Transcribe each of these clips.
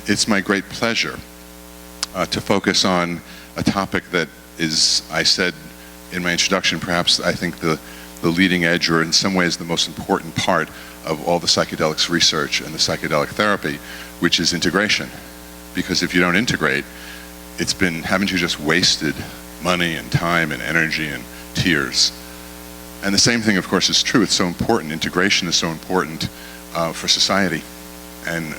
it's my great pleasure to focus on a topic that is, I said in my introduction, perhaps I think the leading edge, or in some ways the most important part of all the psychedelics research and the psychedelic therapy, which is integration. Because if you don't integrate, haven't you just wasted money and time and energy and tears? And the same thing, of course, is true. It's so important. Integration is so important for society and,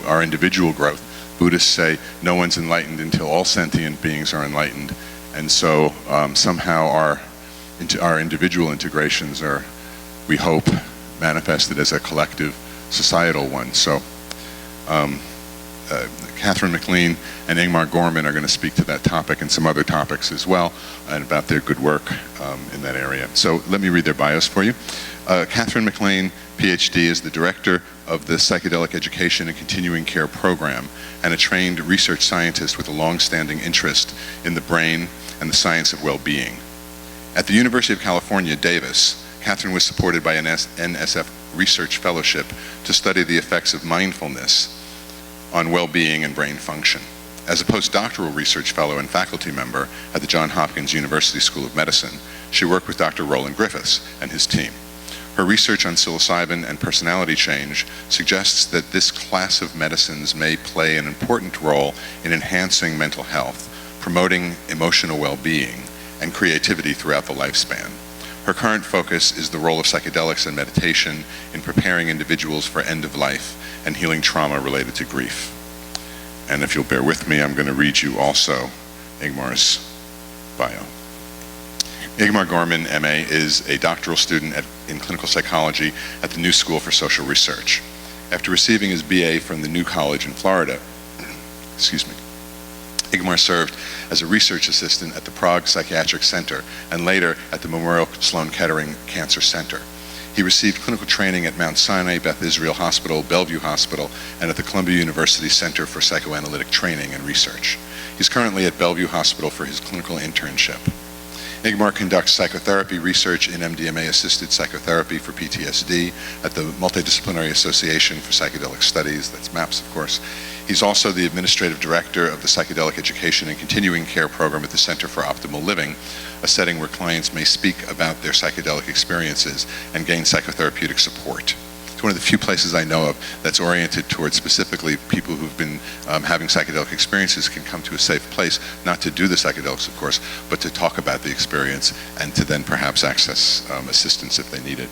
our individual growth. Buddhists say no one's enlightened until all sentient beings are enlightened. And so somehow our individual integrations are, we hope, manifested as a collective societal one. So Katherine MacLean and Ingmar Gorman are going to speak to that topic and some other topics as well, and about their good work in that area. So let me read their bios for you. Katherine MacLean, PhD, is the director of the Psychedelic Education and Continuing Care Program, and a trained research scientist with a long-standing interest in the brain and the science of well-being. At the University of California, Davis, Katherine was supported by an NSF Research Fellowship to study the effects of mindfulness on well-being and brain function. As a postdoctoral research fellow and faculty member at the Johns Hopkins University School of Medicine, she worked with Dr. Roland Griffiths and his team. Her research on psilocybin and personality change suggests that this class of medicines may play an important role in enhancing mental health, promoting emotional well-being, and creativity throughout the lifespan. Her current focus is the role of psychedelics and meditation in preparing individuals for end of life and healing trauma related to grief. And if you'll bear with me, I'm going to read you also Ingmar's bio. Ingmar Gorman, MA, is a doctoral student in clinical psychology at the New School for Social Research. After receiving his BA from the New College in Florida, Ingmar served as a research assistant at the Prague Psychiatric Center and later at the Memorial Sloan Kettering Cancer Center. He received clinical training at Mount Sinai Beth Israel Hospital, Bellevue Hospital, and at the Columbia University Center for Psychoanalytic Training and Research. He's currently at Bellevue Hospital for his clinical internship. Ingmar conducts psychotherapy research in MDMA-assisted psychotherapy for PTSD at the Multidisciplinary Association for Psychedelic Studies, that's MAPS, of course. He's also the administrative director of the Psychedelic Education and Continuing Care Program at the Center for Optimal Living, a setting where clients may speak about their psychedelic experiences and gain psychotherapeutic support. It's one of the few places I know of that's oriented towards specifically people who've been having psychedelic experiences can come to a safe place, not to do the psychedelics, of course, but to talk about the experience and to then perhaps access assistance if they need it.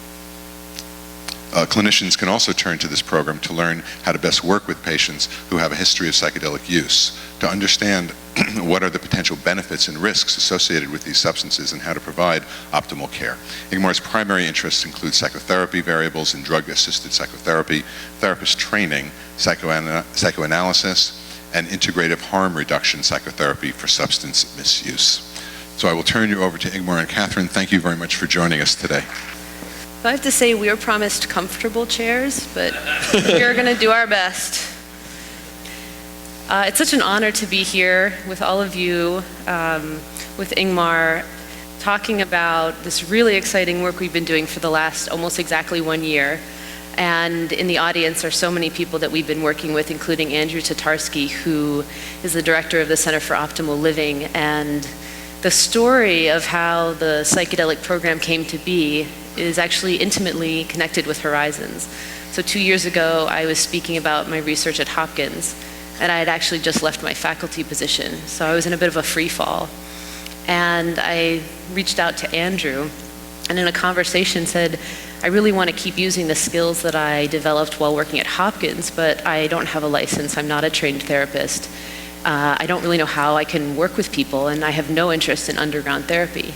Clinicians can also turn to this program to learn how to best work with patients who have a history of psychedelic use, to understand what are the potential benefits and risks associated with these substances and how to provide optimal care. Ingmar's primary interests include psychotherapy variables in drug-assisted psychotherapy, therapist training, psychoanalysis, and integrative harm reduction psychotherapy for substance misuse. So I will turn you over to Ingmar and Katherine. Thank you very much for joining us today. I have to say we were promised comfortable chairs, but we're going to do our best. It's such an honor to be here with all of you, with Ingmar, talking about this really exciting work we've been doing for the last almost exactly 1 year. And in the audience are so many people that we've been working with, including Andrew Tatarski, who is the director of the Center for Optimal Living. And the story of how the psychedelic program came to be is actually intimately connected with Horizons. So 2 years ago, I was speaking about my research at Hopkins, and I had actually just left my faculty position. So I was in a bit of a free fall. And I reached out to Andrew, and in a conversation said, I really want to keep using the skills that I developed while working at Hopkins, but I don't have a license, I'm not a trained therapist. I don't really know how I can work with people, and I have no interest in underground therapy.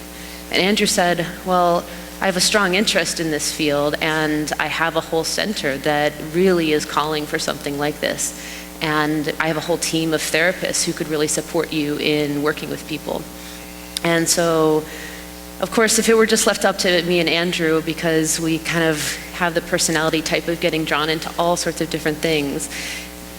And Andrew said, well, I have a strong interest in this field, and I have a whole center that really is calling for something like this. And I have a whole team of therapists who could really support you in working with people. And so, of course, if it were just left up to me and Andrew, because we kind of have the personality type of getting drawn into all sorts of different things,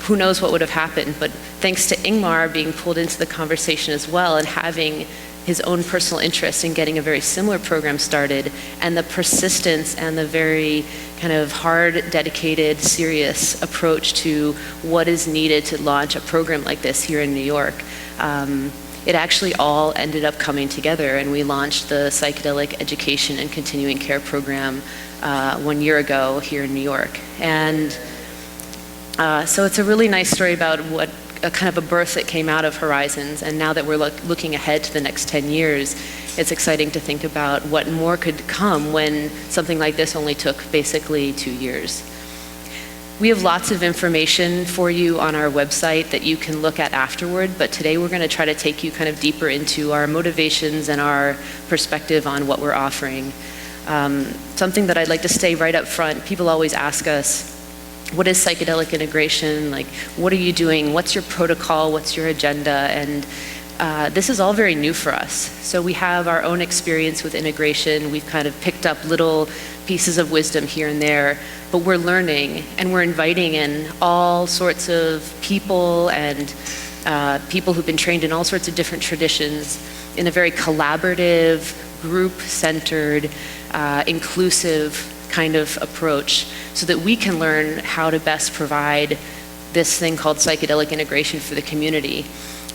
who knows what would have happened. But thanks to Ingmar being pulled into the conversation as well, and having his own personal interest in getting a very similar program started, and the persistence and the very kind of hard, dedicated, serious approach to what is needed to launch a program like this here in New York. It actually all ended up coming together, and we launched the Psychedelic Education and Continuing Care Program 1 year ago here in New York. And so it's a really nice story about what a kind of a birth that came out of Horizons, and now that we're looking ahead to the next 10 years, it's exciting to think about what more could come when something like this only took basically 2 years. We have lots of information for you on our website that you can look at afterward, but today we're going to try to take you kind of deeper into our motivations and our perspective on what we're offering. Something that I'd like to say right up front, people always ask us, what is psychedelic integration? Like, what are you doing? What's your protocol? What's your agenda? And this is all very new for us. So we have our own experience with integration. We've kind of picked up little pieces of wisdom here and there, but we're learning, and we're inviting in all sorts of people and people who've been trained in all sorts of different traditions in a very collaborative, group-centered, inclusive kind of approach, so that we can learn how to best provide this thing called psychedelic integration for the community.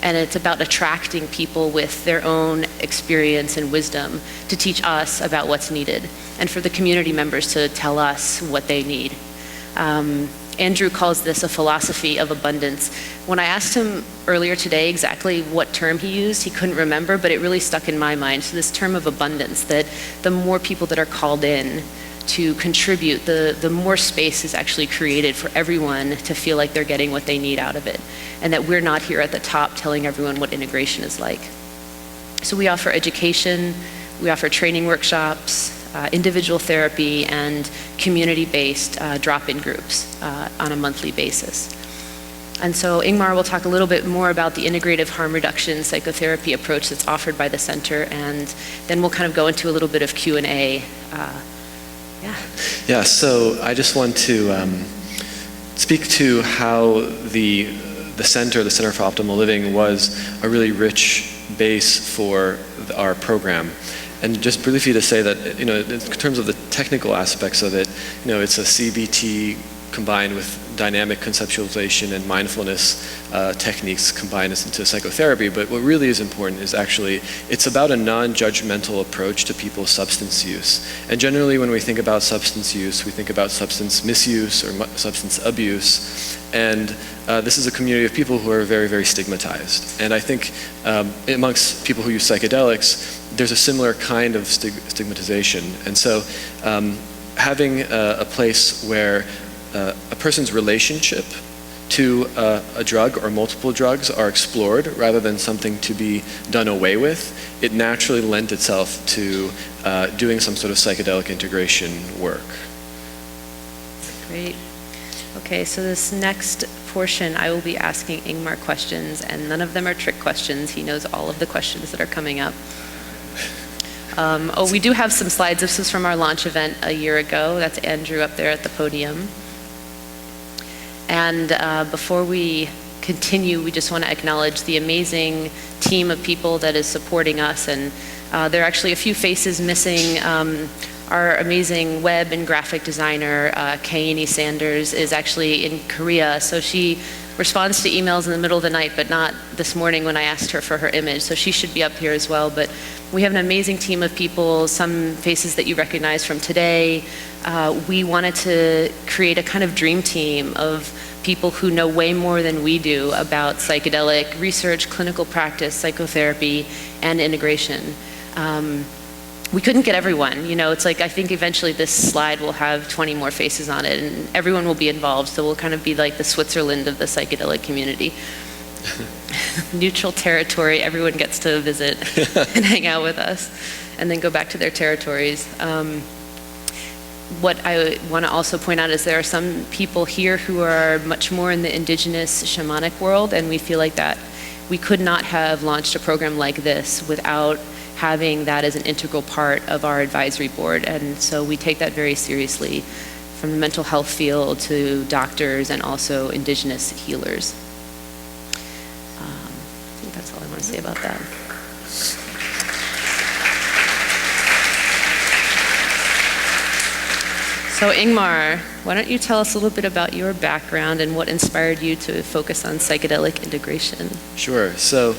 And it's about attracting people with their own experience and wisdom to teach us about what's needed, and for the community members to tell us what they need. Andrew calls this a philosophy of abundance. When I asked him earlier today exactly what term he used, he couldn't remember, but it really stuck in my mind. So this term of abundance, that the more people that are called in to contribute, the more space is actually created for everyone to feel like they're getting what they need out of it, and that we're not here at the top telling everyone what integration is like. So we offer education, we offer training workshops, individual therapy, and community-based drop-in groups on a monthly basis. And so Ingmar will talk a little bit more about the integrative harm reduction psychotherapy approach that's offered by the center, and then we'll kind of go into a little bit of Q&A. Yeah, so I just want to speak to how the Center for Optimal Living was a really rich base for our program. And just briefly to say that, you know, in terms of the technical aspects of it, you know, it's a CBT combined with dynamic conceptualization and mindfulness techniques combined into psychotherapy. But what really is important is actually, it's about a non-judgmental approach to people's substance use. And generally when we think about substance use, we think about substance misuse or substance abuse. And this is a community of people who are very, very stigmatized. And I think amongst people who use psychedelics, there's a similar kind of stigmatization. And so having a place where a person's relationship to a drug or multiple drugs are explored rather than something to be done away with, it naturally lent itself to doing some sort of psychedelic integration work. Great. Okay, so this next portion, I will be asking Ingmar questions, and none of them are trick questions. He knows all of the questions that are coming up. We do have some slides. This is from our launch event a year ago. That's Andrew up there at the podium. And before we continue, we just want to acknowledge the amazing team of people that is supporting us. And there are actually a few faces missing. Our amazing web and graphic designer, Kaini Sanders, is actually in Korea. So she responds to emails in the middle of the night, but not this morning when I asked her for her image. So she should be up here as well. But we have an amazing team of people, some faces that you recognize from today. We wanted to create a kind of dream team of people who know way more than we do about psychedelic research, clinical practice, psychotherapy, and integration. We couldn't get everyone, you know, it's like, I think eventually this slide will have 20 more faces on it, and everyone will be involved, so we'll kind of be like the Switzerland of the psychedelic community. Neutral territory, everyone gets to visit and hang out with us, and then go back to their territories. What I want to also point out is there are some people here who are much more in the indigenous shamanic world, and we feel like that we could not have launched a program like this without having that as an integral part of our advisory board. And so we take that very seriously, from the mental health field to doctors and also indigenous healers. I think that's all I want to say about that. So Ingmar, why don't you tell us a little bit about your background and what inspired you to focus on psychedelic integration? Sure. So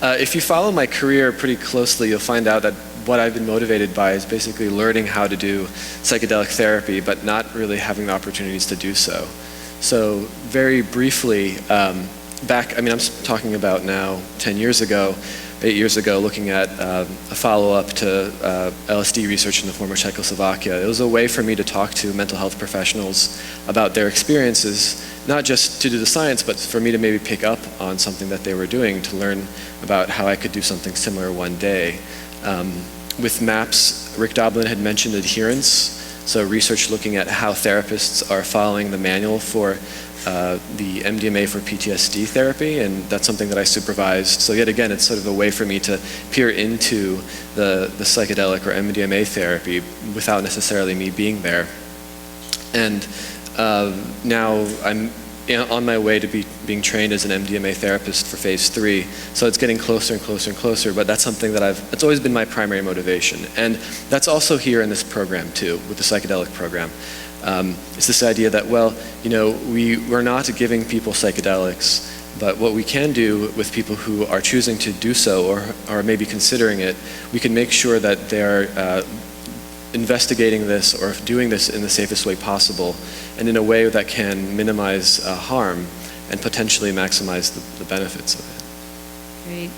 if you follow my career pretty closely, you'll find out that what I've been motivated by is basically learning how to do psychedelic therapy, but not really having the opportunities to do so. So very briefly, I'm talking about now 10 years ago, 8 years ago, looking at a follow-up to LSD research in the former Czechoslovakia. It was a way for me to talk to mental health professionals about their experiences, not just to do the science, but for me to maybe pick up on something that they were doing, to learn about how I could do something similar one day. With MAPS, Rick Doblin had mentioned adherence, so research looking at how therapists are following the manual for the MDMA for PTSD therapy, and that's something that I supervised. So yet again, it's sort of a way for me to peer into the psychedelic or MDMA therapy without necessarily me being there. And now I'm on my way to being trained as an MDMA therapist for phase 3. So it's getting closer and closer and closer, but that's something that it's always been my primary motivation. And that's also here in this program too, with the psychedelic program. It's this idea that, well, we're not giving people psychedelics, but what we can do with people who are choosing to do so or are maybe considering it, we can make sure that they're investigating this or doing this in the safest way possible and in a way that can minimize harm and potentially maximize the benefits of it. Great.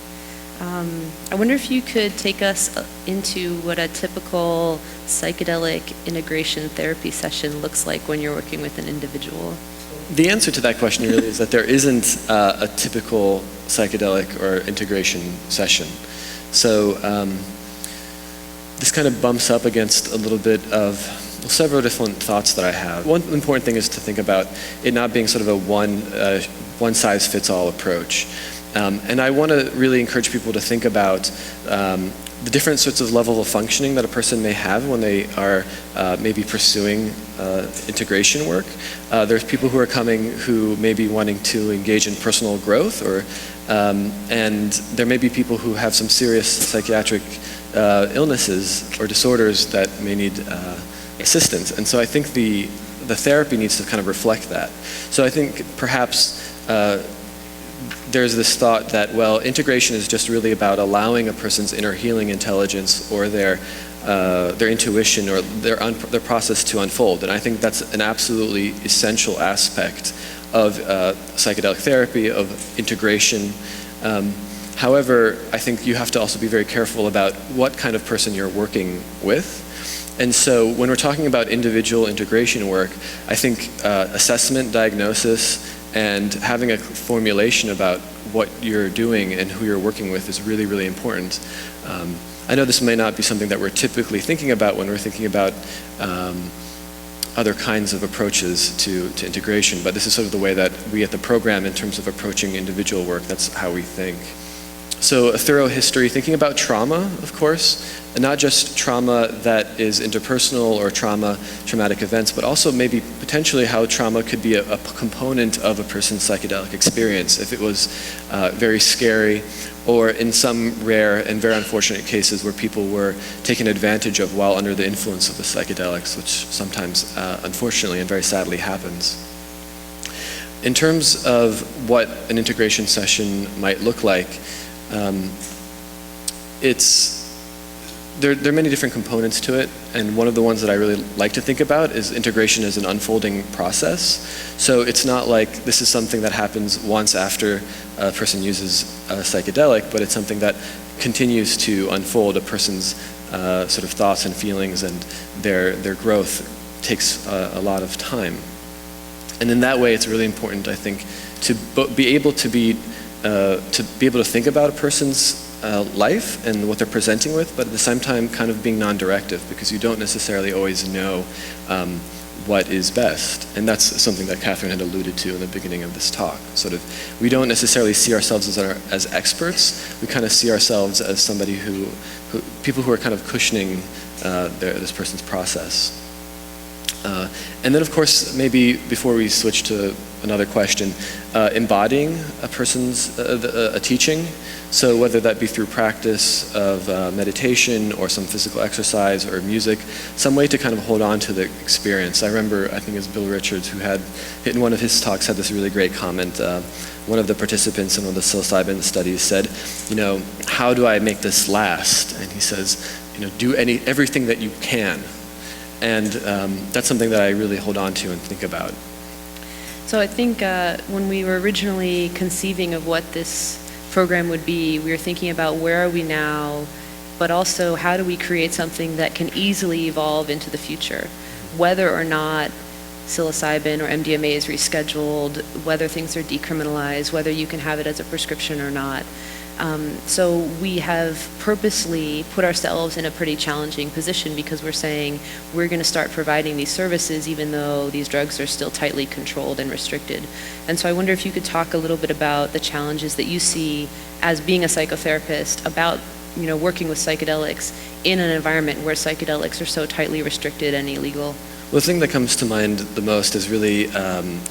I wonder if you could take us into what a typical psychedelic integration therapy session looks like when you're working with an individual. The answer to that question really is that there isn't a typical psychedelic or integration session. So this kind of bumps up against a little bit of several different thoughts that I have. One important thing is to think about it not being sort of a one-size-fits-all approach. And I want to really encourage people to think about the different sorts of level of functioning that a person may have when they are maybe pursuing integration work. There's people who are coming who may be wanting to engage in personal growth, and there may be people who have some serious psychiatric illnesses or disorders that may need assistance. And so I think the therapy needs to kind of reflect that. So I think perhaps there's this thought that, well, integration is just really about allowing a person's inner healing intelligence or their intuition or their process to unfold. And I think that's an absolutely essential aspect of psychedelic therapy, of integration. However, I think you have to also be very careful about what kind of person you're working with. And so when we're talking about individual integration work, I think assessment, diagnosis, and having a formulation about what you're doing and who you're working with is really, really important. I know this may not be something that we're typically thinking about when we're thinking about other kinds of approaches to integration, but this is sort of the way that we at the program, in terms of approaching individual work, that's how we think. So a thorough history, thinking about trauma, of course, and not just trauma that is interpersonal or traumatic events, but also maybe potentially how trauma could be a component of a person's psychedelic experience. If it was very scary, or in some rare and very unfortunate cases where people were taken advantage of while under the influence of the psychedelics, which sometimes, unfortunately and very sadly, happens. In terms of what an integration session might look like, there are many different components to it, and one of the ones that I really like to think about is integration as an unfolding process. So it's not like this is something that happens once after a person uses a psychedelic, but it's something that continues to unfold. A person's sort of thoughts and feelings and their growth takes a lot of time. And in that way, it's really important, I think, to be able to think about a person's life and what they're presenting with, but at the same time kind of being non-directive, because you don't necessarily always know what is best. And that's something that Katherine had alluded to in the beginning of this talk. Sort of, we don't necessarily see ourselves as experts. We kind of see ourselves as somebody people who are kind of cushioning this person's process. And then, of course, maybe before we switch to another question, embodying a person's a teaching. So whether that be through practice of meditation or some physical exercise or music, some way to kind of hold on to the experience. I remember, I think it was Bill Richards who had, in one of his talks, had this really great comment. One of the participants in one of the psilocybin studies said, how do I make this last? And he says, do everything that you can. And that's something that I really hold on to and think about. So I think when we were originally conceiving of what this program would be, we were thinking about where are we now, but also how do we create something that can easily evolve into the future, whether or not psilocybin or MDMA is rescheduled, whether things are decriminalized, whether you can have it as a prescription or not. So we have purposely put ourselves in a pretty challenging position because we're saying we're going to start providing these services even though these drugs are still tightly controlled and restricted. And so I wonder if you could talk a little bit about the challenges that you see as being a psychotherapist about working with psychedelics in an environment where psychedelics are so tightly restricted and illegal. Well, the thing that comes to mind the most is really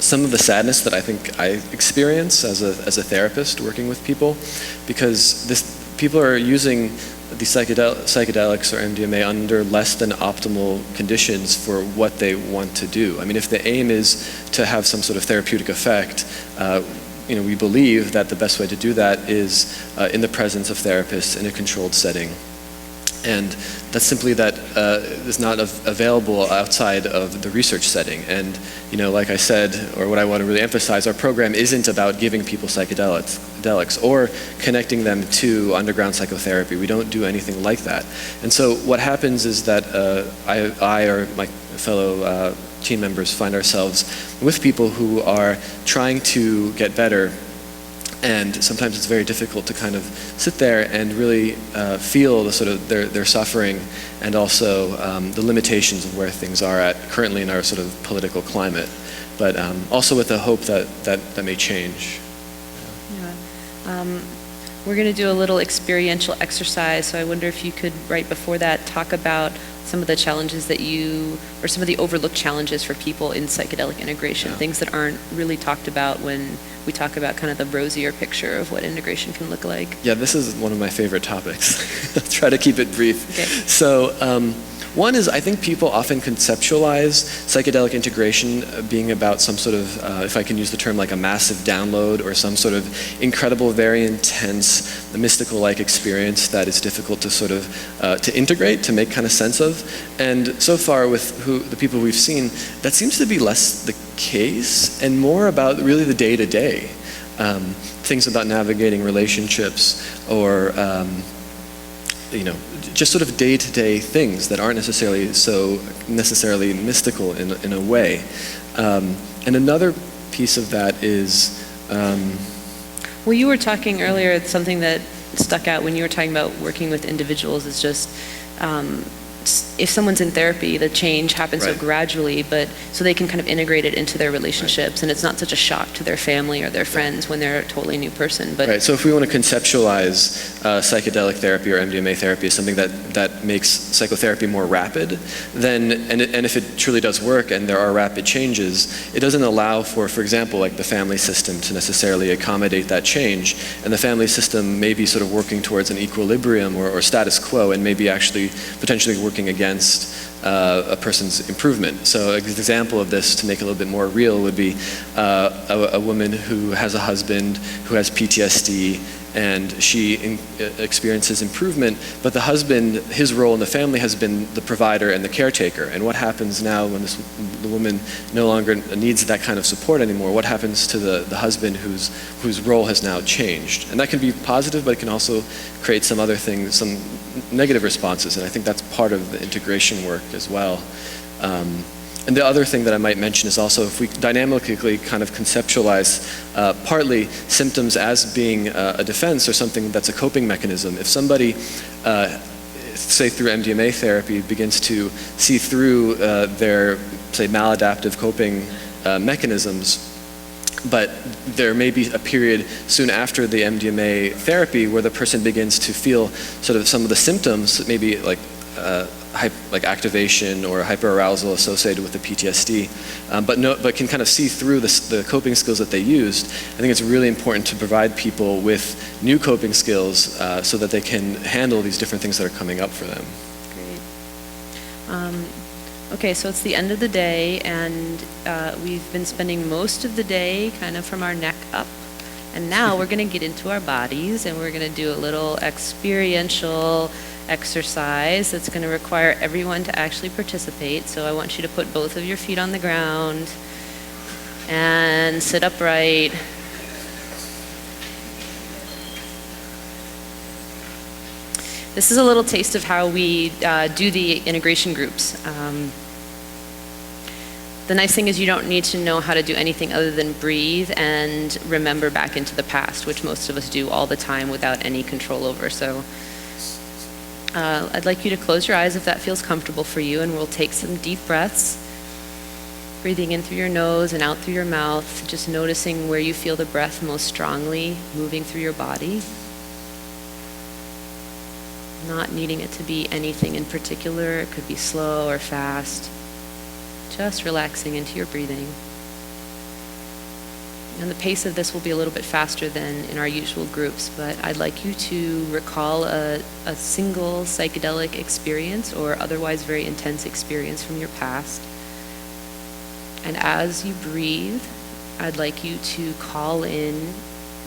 some of the sadness that I think I experience as a therapist working with people, because people are using the psychedelics or MDMA under less than optimal conditions for what they want to do. I mean, if the aim is to have some sort of therapeutic effect, we believe that the best way to do that is in the presence of therapists in a controlled setting. And that's simply that is not available outside of the research setting. And like I said, or what I want to really emphasize, our program isn't about giving people psychedelics or connecting them to underground psychotherapy. We don't do anything like that. And so what happens is that I or my fellow team members find ourselves with people who are trying to get better. And sometimes it's very difficult to kind of sit there and really feel the sort of their suffering and also the limitations of where things are at currently in our sort of political climate, but also with the hope that may change. Yeah. We're going to do a little experiential exercise, so I wonder if you could, right before that, talk about some of the challenges that or some of the overlooked challenges for people in psychedelic integration, things that aren't really talked about when we talk about kind of the rosier picture of what integration can look like. Yeah, this is one of my favorite topics. I'll try to keep it brief. Okay. So one is, I think people often conceptualize psychedelic integration being about some sort of, if I can use the term, like a massive download or some sort of incredible, very intense, mystical-like experience that is difficult to sort of, to integrate, to make kind of sense of. And so far with the people we've seen, that seems to be less the case and more about really the day-to-day. Things about navigating relationships or, just sort of day-to-day things that aren't necessarily mystical in a way. And another piece of that is... Well, you were talking earlier, something that stuck out when you were talking about working with individuals is just if someone's in therapy, the change happens so gradually, but so they can kind of integrate it into their relationships, and it's not such a shock to their family or their friends when they're a totally new person. But so if we want to conceptualize psychedelic therapy or MDMA therapy as something that makes psychotherapy more rapid, then and if it truly does work and there are rapid changes, it doesn't allow for example, like the family system to necessarily accommodate that change, and the family system may be sort of working towards an equilibrium or status quo, and maybe actually potentially working against a person's improvement. So an example of this, to make it a little bit more real, would be a woman who has a husband who has PTSD, and she experiences improvement, but the husband, his role in the family has been the provider and the caretaker. And what happens now when the woman no longer needs that kind of support anymore? What happens to the husband whose role has now changed? And that can be positive, but it can also create some other things, some negative responses, and I think that's part of the integration work as well. And the other thing that I might mention is also if we dynamically kind of conceptualize partly symptoms as being a defense or something that's a coping mechanism. If somebody, say through MDMA therapy, begins to see through their, say, maladaptive coping mechanisms, but there may be a period soon after the MDMA therapy where the person begins to feel sort of some of the symptoms, maybe like like activation or hyperarousal associated with the PTSD, but can kind of see through the coping skills that they used. I think it's really important to provide people with new coping skills so that they can handle these different things that are coming up for them. Great. Okay, so it's the end of the day, and we've been spending most of the day kind of from our neck up. And now we're going to get into our bodies, and we're going to do a little experiential exercise that's going to require everyone to actually participate. So I want you to put both of your feet on the ground and sit upright. This is a little taste of how we do the integration groups. The nice thing is you don't need to know how to do anything other than breathe and remember back into the past, which most of us do all the time without any control over. So I'd like you to close your eyes if that feels comfortable for you, and we'll take some deep breaths, breathing in through your nose and out through your mouth, just noticing where you feel the breath most strongly moving through your body. Not needing it to be anything in particular. It could be slow or fast. Just relaxing into your breathing. And the pace of this will be a little bit faster than in our usual groups, but I'd like you to recall a single psychedelic experience or otherwise very intense experience from your past. And as you breathe, I'd like you to call in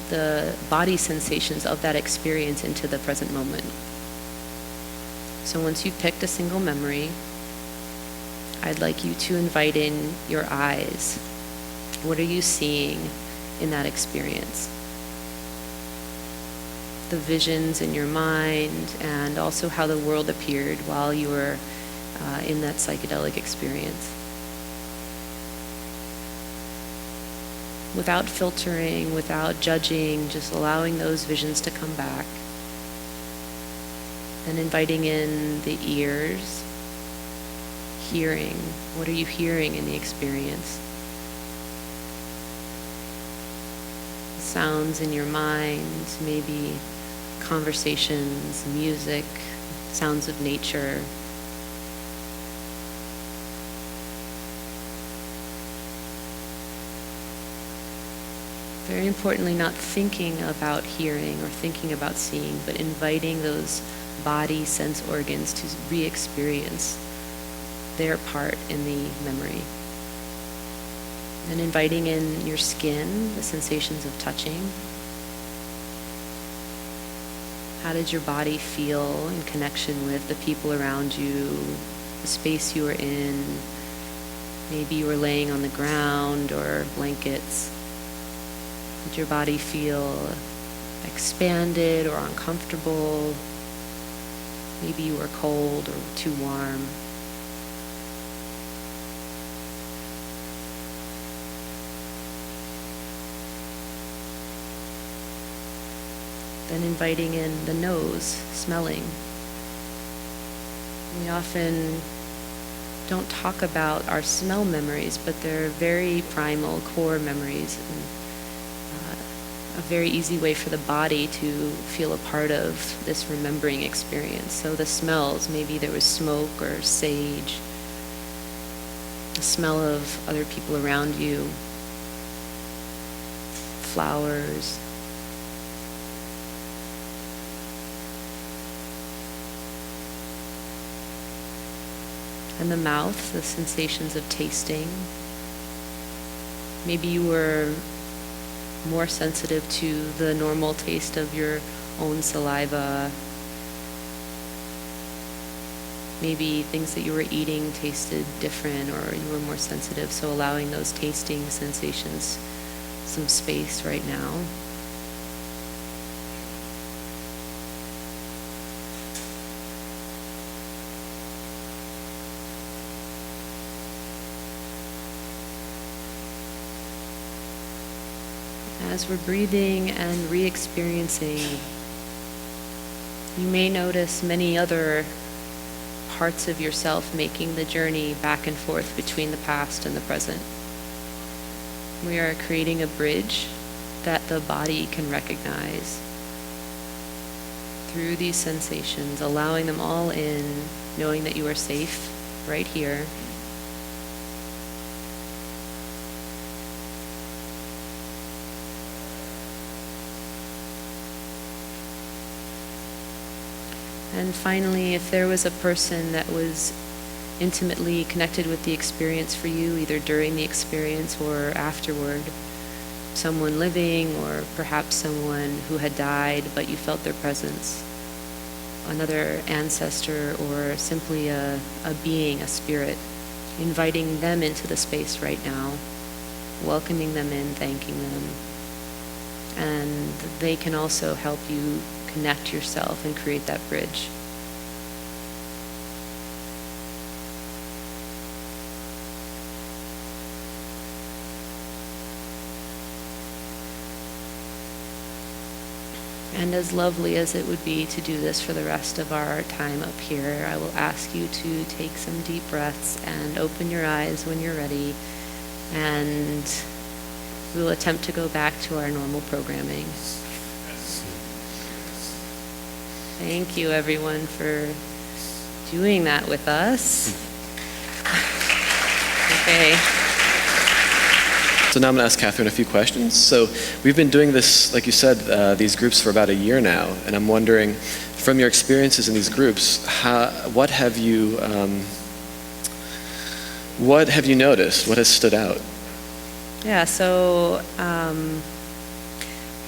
the body sensations of that experience into the present moment. So once you've picked a single memory, I'd like you to invite in your eyes. What are you seeing in that experience? The visions in your mind, and also how the world appeared while you were in that psychedelic experience. Without filtering, without judging, just allowing those visions to come back. And inviting in the ears. Hearing. What are you hearing in the experience? Sounds in your mind, maybe conversations, music, sounds of nature. Very importantly, not thinking about hearing or thinking about seeing, but inviting those body sense organs to re-experience their part in the memory. And inviting in your skin, the sensations of touching. How did your body feel in connection with the people around you, the space you were in? Maybe you were laying on the ground or blankets. Did your body feel expanded or uncomfortable? Maybe you were cold or too warm. Then inviting in the nose, smelling. We often don't talk about our smell memories, but they're very primal, core memories, and a very easy way for the body to feel a part of this remembering experience. So the smells, maybe there was smoke or sage, the smell of other people around you, flowers. And the mouth, the sensations of tasting. Maybe you were more sensitive to the normal taste of your own saliva. Maybe things that you were eating tasted different, or you were more sensitive, so allowing those tasting sensations some space right now. As we're breathing and re-experiencing, you may notice many other parts of yourself making the journey back and forth between the past and the present. We are creating a bridge that the body can recognize through these sensations, allowing them all in, knowing that you are safe right here. And finally, if there was a person that was intimately connected with the experience for you, either during the experience or afterward, someone living or perhaps someone who had died but you felt their presence, another ancestor or simply a being, a spirit, inviting them into the space right now, welcoming them in, thanking them. And they can also help you connect yourself and create that bridge. And as lovely as it would be to do this for the rest of our time up here, I will ask you to take some deep breaths and open your eyes when you're ready. And we will attempt to go back to our normal programming. Thank you, everyone, for doing that with us. Okay. So now I'm going to ask Katherine a few questions. So we've been doing this, like you said, these groups for about a year now, and I'm wondering, from your experiences in these groups, what have you noticed? What has stood out? Yeah, so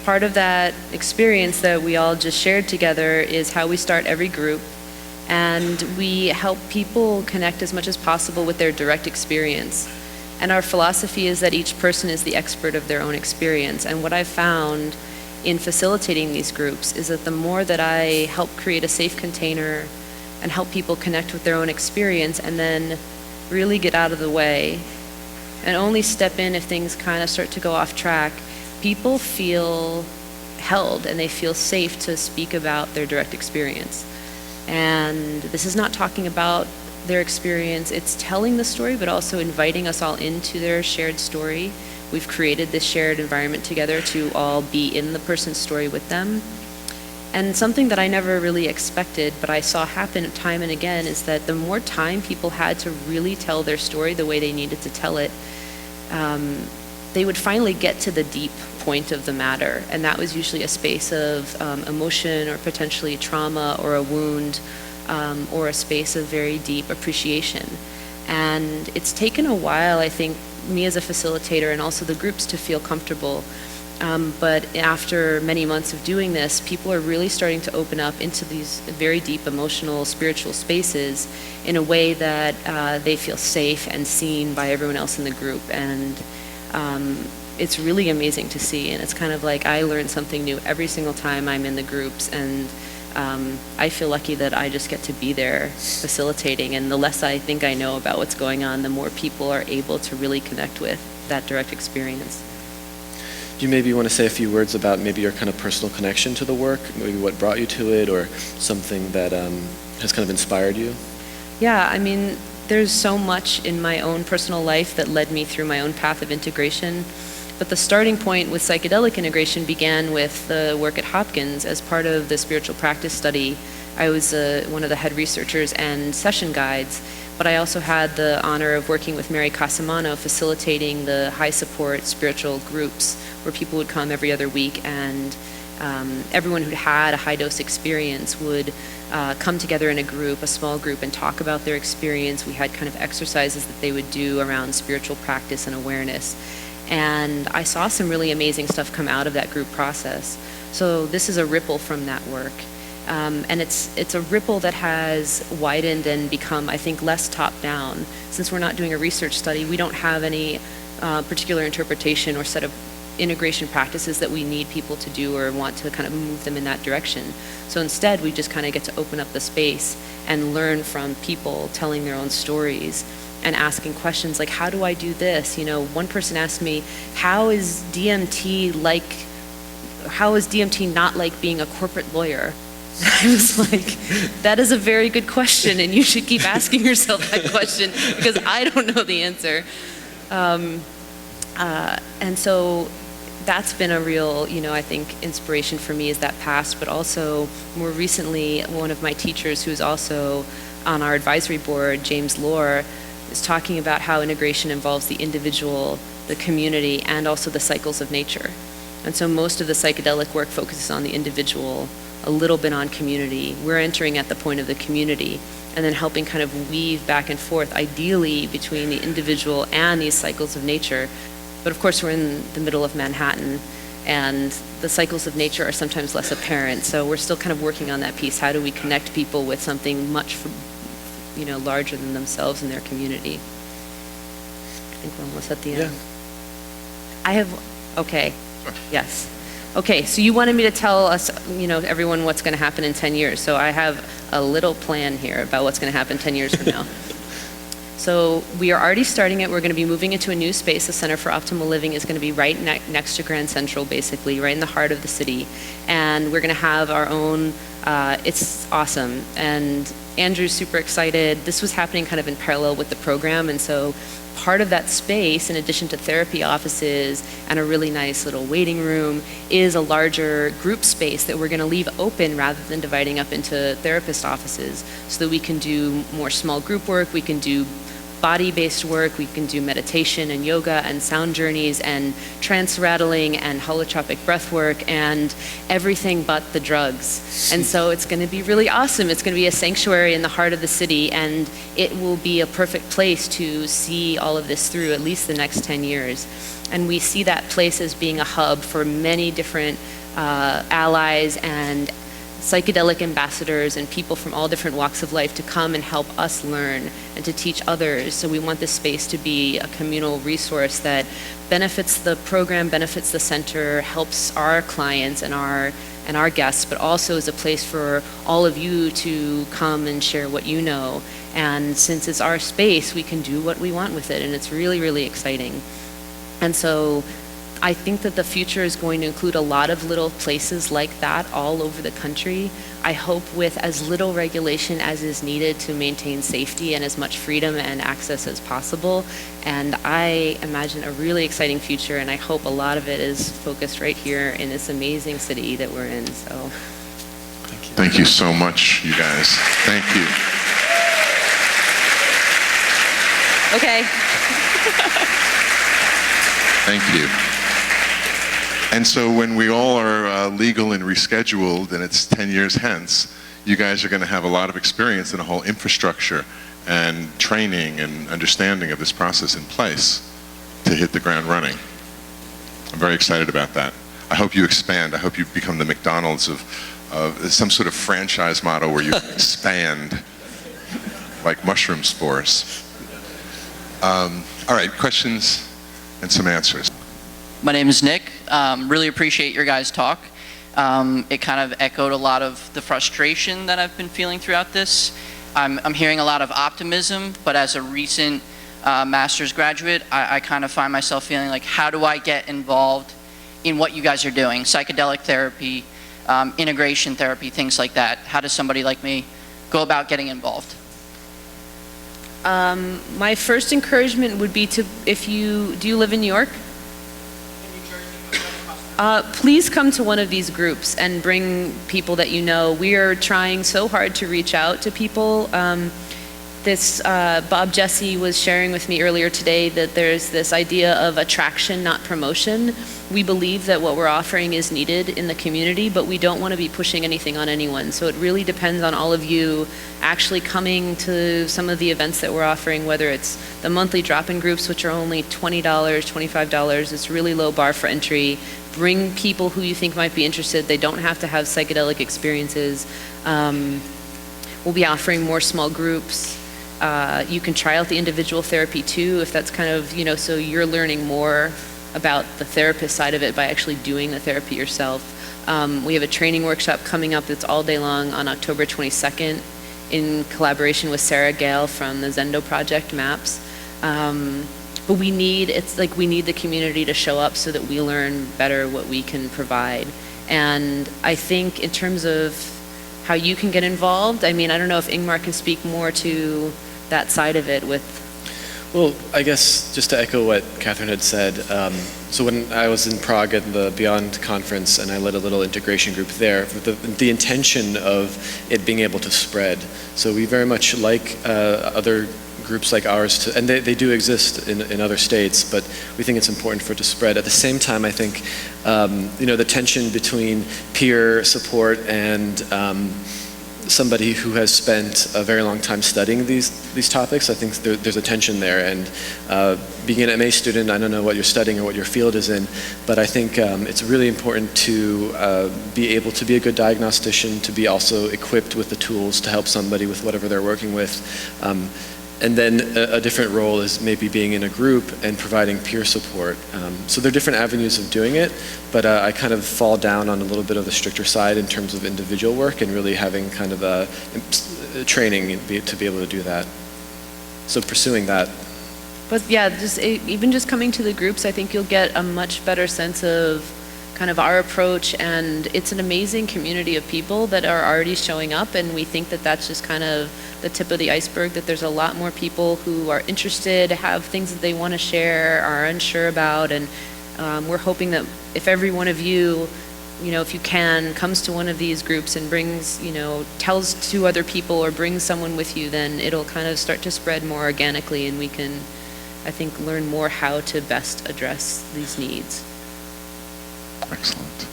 part of that experience that we all just shared together is how we start every group, and we help people connect as much as possible with their direct experience. And our philosophy is that each person is the expert of their own experience. And what I've found in facilitating these groups is that the more that I help create a safe container and help people connect with their own experience and then really get out of the way and only step in if things kind of start to go off track, people feel held and they feel safe to speak about their direct experience. And this is not talking about their experience, it's telling the story, but also inviting us all into their shared story. We've created this shared environment together to all be in the person's story with them. And something that I never really expected, but I saw happen time and again, is that the more time people had to really tell their story the way they needed to tell it, they would finally get to the deep point of the matter. And that was usually a space of emotion or potentially trauma or a wound, or a space of very deep appreciation. And it's taken a while, I think, me as a facilitator and also the groups to feel comfortable. But after many months of doing this, people are really starting to open up into these very deep emotional, spiritual spaces in a way that they feel safe and seen by everyone else in the group. And it's really amazing to see. And it's kind of like I learn something new every single time I'm in the groups. And I feel lucky that I just get to be there facilitating, and the less I think I know about what's going on, the more people are able to really connect with that direct experience. Do you maybe want to say a few words about maybe your kind of personal connection to the work, maybe what brought you to it, or something that has kind of inspired you? Yeah, I mean, there's so much in my own personal life that led me through my own path of integration. But the starting point with psychedelic integration began with the work at Hopkins as part of the spiritual practice study. I was one of the head researchers and session guides, but I also had the honor of working with Mary Casamano, facilitating the high support spiritual groups where people would come every other week, and everyone who had a high dose experience would come together in a group, a small group, and talk about their experience. We had kind of exercises that they would do around spiritual practice and awareness. And I saw some really amazing stuff come out of that group process. So this is a ripple from that work. And it's a ripple that has widened and become, I think, less top-down. Since we're not doing a research study, we don't have any particular interpretation or set of integration practices that we need people to do or want to kind of move them in that direction. So instead, we just kind of get to open up the space and learn from people telling their own stories and asking questions like, how do I do this? You know, one person asked me, how is DMT not like being a corporate lawyer? I was like, that is a very good question, and you should keep asking yourself that question because I don't know the answer. And so that's been a real, I think, inspiration for me is that past, but also more recently, one of my teachers who's also on our advisory board, James Lohr, is talking about how integration involves the individual, the community, and also the cycles of nature. And so most of the psychedelic work focuses on the individual, a little bit on community. We're entering at the point of the community and then helping kind of weave back and forth, ideally between the individual and these cycles of nature. But of course, we're in the middle of Manhattan, and the cycles of nature are sometimes less apparent. So we're still kind of working on that piece. How do we connect people with something much, larger than themselves and their community? I think we're almost at the end. Okay, yes. Okay, so you wanted me to tell us, everyone what's going to happen in 10 years. So I have a little plan here about what's going to happen 10 years from now. So we are already starting it. We're going to be moving into a new space. The Center for Optimal Living is going to be right next to Grand Central, basically, right in the heart of the city. And we're going to have our own, it's awesome. And Andrew's super excited. This was happening kind of in parallel with the program. And so part of that space, in addition to therapy offices and a really nice little waiting room, is a larger group space that we're going to leave open rather than dividing up into therapist offices, so that we can do more small group work, we can do body-based work, we can do meditation and yoga and sound journeys and trance rattling and holotropic breath work and everything but the drugs. And so it's going to be really awesome. It's going to be a sanctuary in the heart of the city, and it will be a perfect place to see all of this through at least the next 10 years. And we see that place as being a hub for many different allies and psychedelic ambassadors and people from all different walks of life to come and help us learn and to teach others. So we want this space to be a communal resource that benefits the program, benefits the center, helps our clients and our guests, but also is a place for all of you to come and share what you know. And since it's our space, we can do what we want with it, and it's really, really exciting. And so I think that the future is going to include a lot of little places like that all over the country. I hope with as little regulation as is needed to maintain safety and as much freedom and access as possible. And I imagine a really exciting future, and I hope a lot of it is focused right here in this amazing city that we're in. So, Thank you. Thank you so much, you guys. Thank you. okay. Thank you. And so when we all are legal and rescheduled, and it's 10 years hence, you guys are going to have a lot of experience in a whole infrastructure and training and understanding of this process in place to hit the ground running. I'm very excited about that. I hope you expand. I hope you become the McDonald's of some sort of franchise model where you expand like mushroom spores. All right, questions and some answers. My name is Nick. Really appreciate your guys' talk. It kind of echoed a lot of the frustration that I've been feeling throughout this. I'm hearing a lot of optimism, but as a recent master's graduate, I kind of find myself feeling like, how do I get involved in what you guys are doing? Psychedelic therapy, integration therapy, things like that. How does somebody like me go about getting involved? My first encouragement would be do you live in New York? Please come to one of these groups and bring people that you know. We are trying so hard to reach out to people. Bob Jesse was sharing with me earlier today that there's this idea of attraction, not promotion. We believe that what we're offering is needed in the community, but we don't want to be pushing anything on anyone. So it really depends on all of you actually coming to some of the events that we're offering, whether it's the monthly drop-in groups, which are only $20, $25. It's really low bar for entry. Bring people who you think might be interested. They don't have to have psychedelic experiences. We'll be offering more small groups. You can try out the individual therapy too, if that's kind of, so you're learning more about the therapist side of it by actually doing the therapy yourself. We have a training workshop coming up that's all day long on October 22nd in collaboration with Sarah Gale from the Zendo Project, MAPS. But we need the community to show up so that we learn better what we can provide. And I think in terms of how you can get involved, I don't know if Ingmar can speak more to that side of it with. Well, I guess just to echo what Katherine had said, so when I was in Prague at the Beyond conference and I led a little integration group there, with the intention of it being able to spread. So we very much like other groups like ours, and they do exist in other states, but we think it's important for it to spread. At the same time, I think, the tension between peer support and somebody who has spent a very long time studying these topics, I think there's a tension there. And being an MA student, I don't know what you're studying or what your field is in, but I think it's really important to be able to be a good diagnostician, to be also equipped with the tools to help somebody with whatever they're working with. And then a different role is maybe being in a group and providing peer support. So there are different avenues of doing it, but I kind of fall down on a little bit of the stricter side in terms of individual work and really having kind of a training to be able to do that. So pursuing that. But yeah, even just coming to the groups, I think you'll get a much better sense of kind of our approach, and it's an amazing community of people that are already showing up, and we think that that's just kind of the tip of the iceberg, that there's a lot more people who are interested, have things that they want to share, are unsure about, and we're hoping that if every one of you, if you can, comes to one of these groups and brings, tells two other people or brings someone with you, then it'll kind of start to spread more organically, and we can, I think, learn more how to best address these needs. Excellent.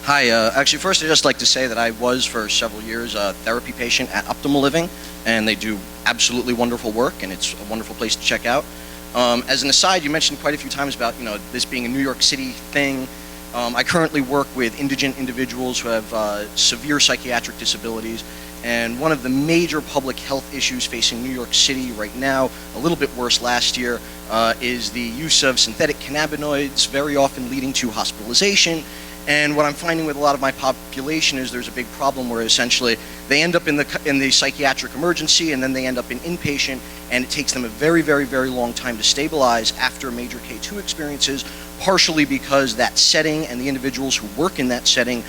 Hi, actually first I'd just like to say that I was for several years a therapy patient at Optimal Living, and they do absolutely wonderful work, and it's a wonderful place to check out. As an aside, you mentioned quite a few times about this being a New York City thing. I currently work with indigent individuals who have severe psychiatric disabilities, and one of the major public health issues facing New York City right now, a little bit worse last year, is the use of synthetic cannabinoids, very often leading to hospitalization. And what I'm finding with a lot of my population is there's a big problem where essentially they end up in the psychiatric emergency, and then they end up in inpatient, and it takes them a very, very, very long time to stabilize after major K2 experiences, partially because that setting and the individuals who work in that setting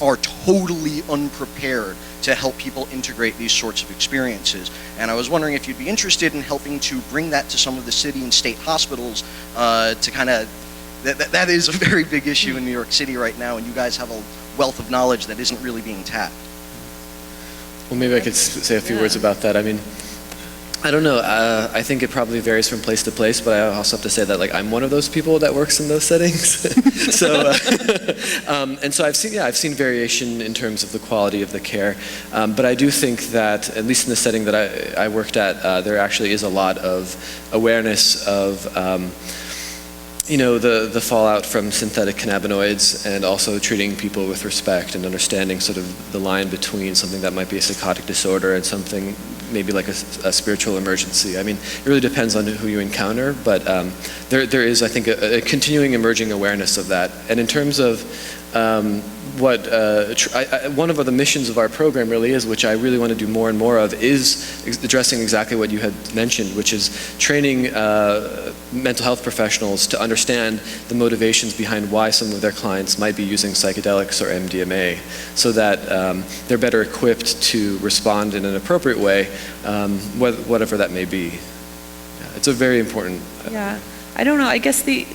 are totally unprepared to help people integrate these sorts of experiences. And I was wondering if you'd be interested in helping to bring that to some of the city and state hospitals to kind of, that is a very big issue in New York City right now, and you guys have a wealth of knowledge that isn't really being tapped. Well, maybe I could say a few words about that. I mean, I don't know. I think it probably varies from place to place, but I also have to say that I'm one of those people that works in those settings. So, and so I've seen variation in terms of the quality of the care. But I do think that, at least in the setting that I worked at, there actually is a lot of awareness of the fallout from synthetic cannabinoids, and also treating people with respect and understanding sort of the line between something that might be a psychotic disorder and something maybe like a spiritual emergency. I mean, it really depends on who you encounter, but there is, I think, a continuing emerging awareness of that. And in terms of one of the missions of our program really is, which I really want to do more and more of, is addressing exactly what you had mentioned, which is training mental health professionals to understand the motivations behind why some of their clients might be using psychedelics or MDMA, so that they're better equipped to respond in an appropriate way, whatever that may be. Yeah, it's a very important... Yeah. I don't know. I guess the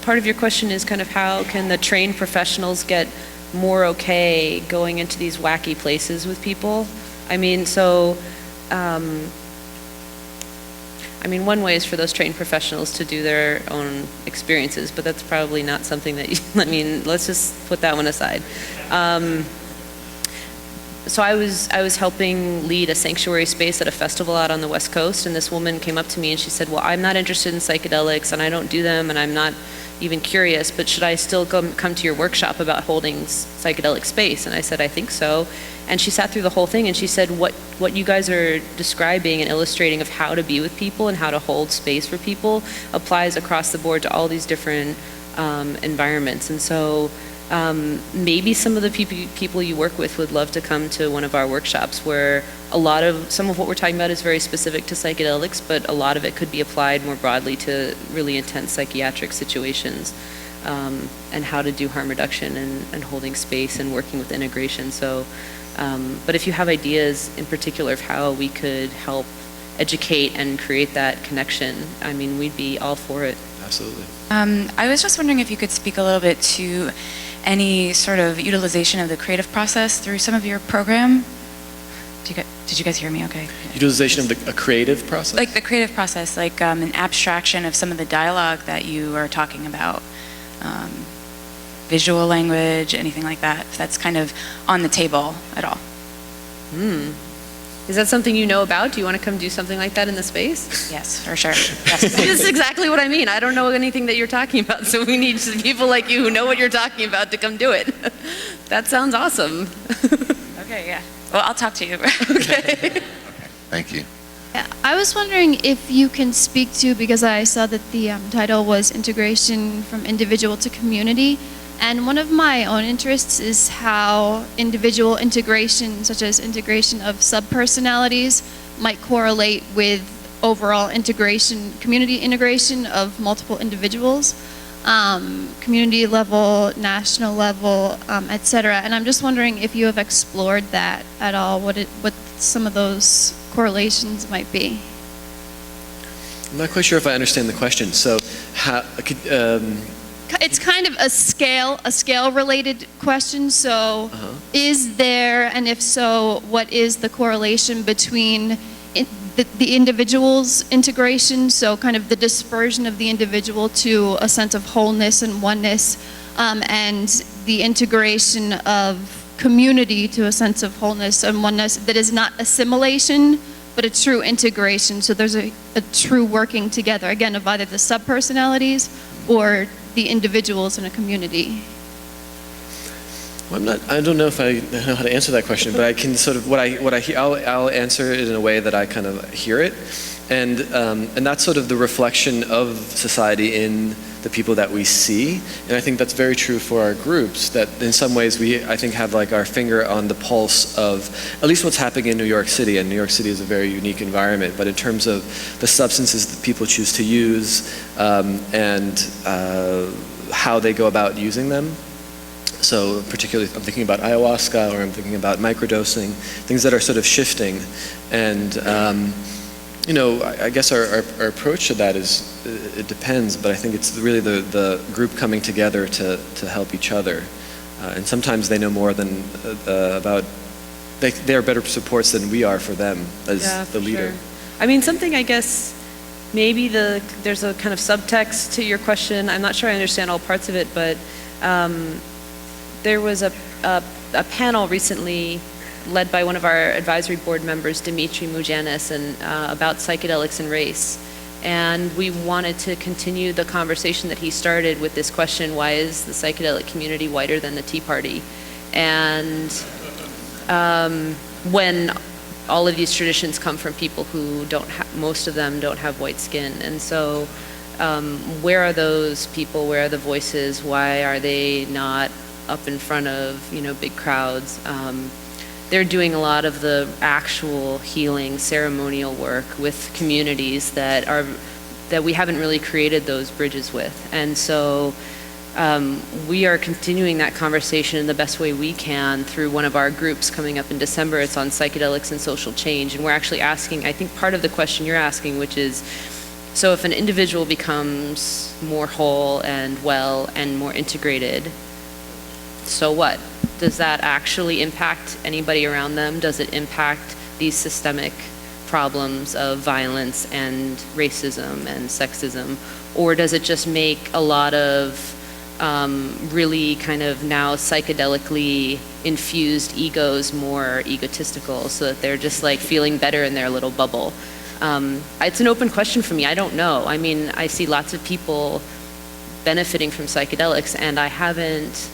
part of your question is kind of how can the trained professionals get more okay going into these wacky places with people? I mean, so, one way is for those trained professionals to do their own experiences, but that's probably not something that let's just put that one aside. So I was helping lead a sanctuary space at a festival out on the West Coast, and this woman came up to me and she said, well, I'm not interested in psychedelics and I don't do them and I'm not even curious, but should I still come to your workshop about holding psychedelic space? And I said, I think so. And she sat through the whole thing and she said, what you guys are describing and illustrating of how to be with people and how to hold space for people applies across the board to all these different environments. And so maybe some of the people you work with would love to come to one of our workshops, where some of what we're talking about is very specific to psychedelics, but a lot of it could be applied more broadly to really intense psychiatric situations, and how to do harm reduction and holding space and working with integration. So, but if you have ideas in particular of how we could help educate and create that connection, I mean, we'd be all for it. Absolutely. I was just wondering if you could speak a little bit to any sort of utilization of the creative process through some of your program. Did you guys hear me okay? Utilization of a creative process? Like the creative process, like an abstraction of some of the dialogue that you are talking about. Visual language, anything like that, if that's kind of on the table at all. Is that something you know about? Do you want to come do something like that in the space? Yes, for sure. Yes. This is exactly what I mean. I don't know anything that you're talking about, so we need people like you who know what you're talking about to come do it. That sounds awesome. Okay, yeah. Well, I'll talk to you. Okay. Thank you. Yeah, I was wondering if you can speak to, because I saw that the title was Integration from Individual to Community, and one of my own interests is how individual integration, such as integration of subpersonalities, might correlate with overall integration, community integration of multiple individuals, community level, national level, etc. And I'm just wondering if you have explored that at all, what some of those correlations might be. I'm not quite sure if I understand the question. So, it's kind of a scale-related question. So, is there, and if so, what is the correlation between the individual's integration, so kind of the dispersion of the individual to a sense of wholeness and oneness, and the integration of community to a sense of wholeness and oneness that is not assimilation, but a true integration. So there's a true working together, again, of either the subpersonalities or the individuals in a community. Well, I don't know if I know how to answer that question, but I can sort of, I'll answer it in a way that I kind of hear it. And that's sort of the reflection of society in the people that we see. And I think that's very true for our groups, that in some ways we, I think, have like our finger on the pulse of at least what's happening in New York City. And New York City is a very unique environment, but in terms of the substances that people choose to use and how they go about using them. So particularly, I'm thinking about ayahuasca, or I'm thinking about microdosing, things that are sort of shifting. And you know, I guess our approach to that is, it depends, but I think it's really the group coming together to help each other. And sometimes they know more than about, they are better supports than we are for them as the leader. Sure. I mean, something, I guess, maybe there's a kind of subtext to your question. I'm not sure I understand all parts of it, but there was a panel recently led by one of our advisory board members, Dimitri Moujanis, and about psychedelics and race. And we wanted to continue the conversation that he started with this question: why is the psychedelic community whiter than the Tea Party? And when all of these traditions come from people who most of them don't have white skin. And so where are those people? Where are the voices? Why are they not up in front of, big crowds? They're doing a lot of the actual healing, ceremonial work with communities that we haven't really created those bridges with. And so we are continuing that conversation in the best way we can through one of our groups coming up in December. It's on psychedelics and social change. And we're actually asking, I think part of the question you're asking, which is, so if an individual becomes more whole and well and more integrated, so what? Does that actually impact anybody around them? Does it impact these systemic problems of violence and racism and sexism? Or does it just make a lot of really kind of now psychedelically infused egos more egotistical, so that they're just like feeling better in their little bubble? It's an open question for me. I don't know. I mean, I see lots of people benefiting from psychedelics, and I haven't,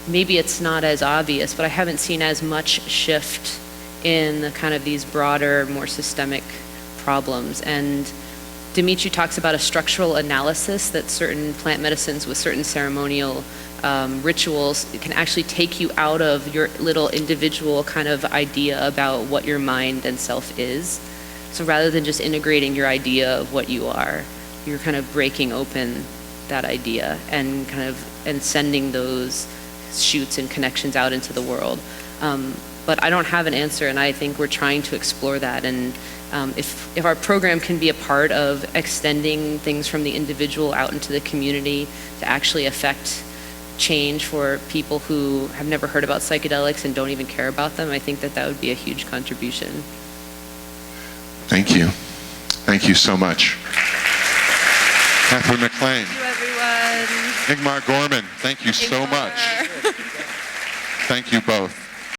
maybe it's not as obvious, but I haven't seen as much shift in the kind of these broader, more systemic problems. And Dimitri talks about a structural analysis that certain plant medicines with certain ceremonial rituals can actually take you out of your little individual kind of idea about what your mind and self is. So rather than just integrating your idea of what you are, you're kind of breaking open that idea and and sending those shoots and connections out into the world. But I don't have an answer, and I think we're trying to explore that. And if our program can be a part of extending things from the individual out into the community to actually affect change for people who have never heard about psychedelics and don't even care about them, I think that that would be a huge contribution. Thank you. Thank you so much. Katherine MacLean. Thank you, everyone. Ingmar Gorman, thank you so much. Thank you both.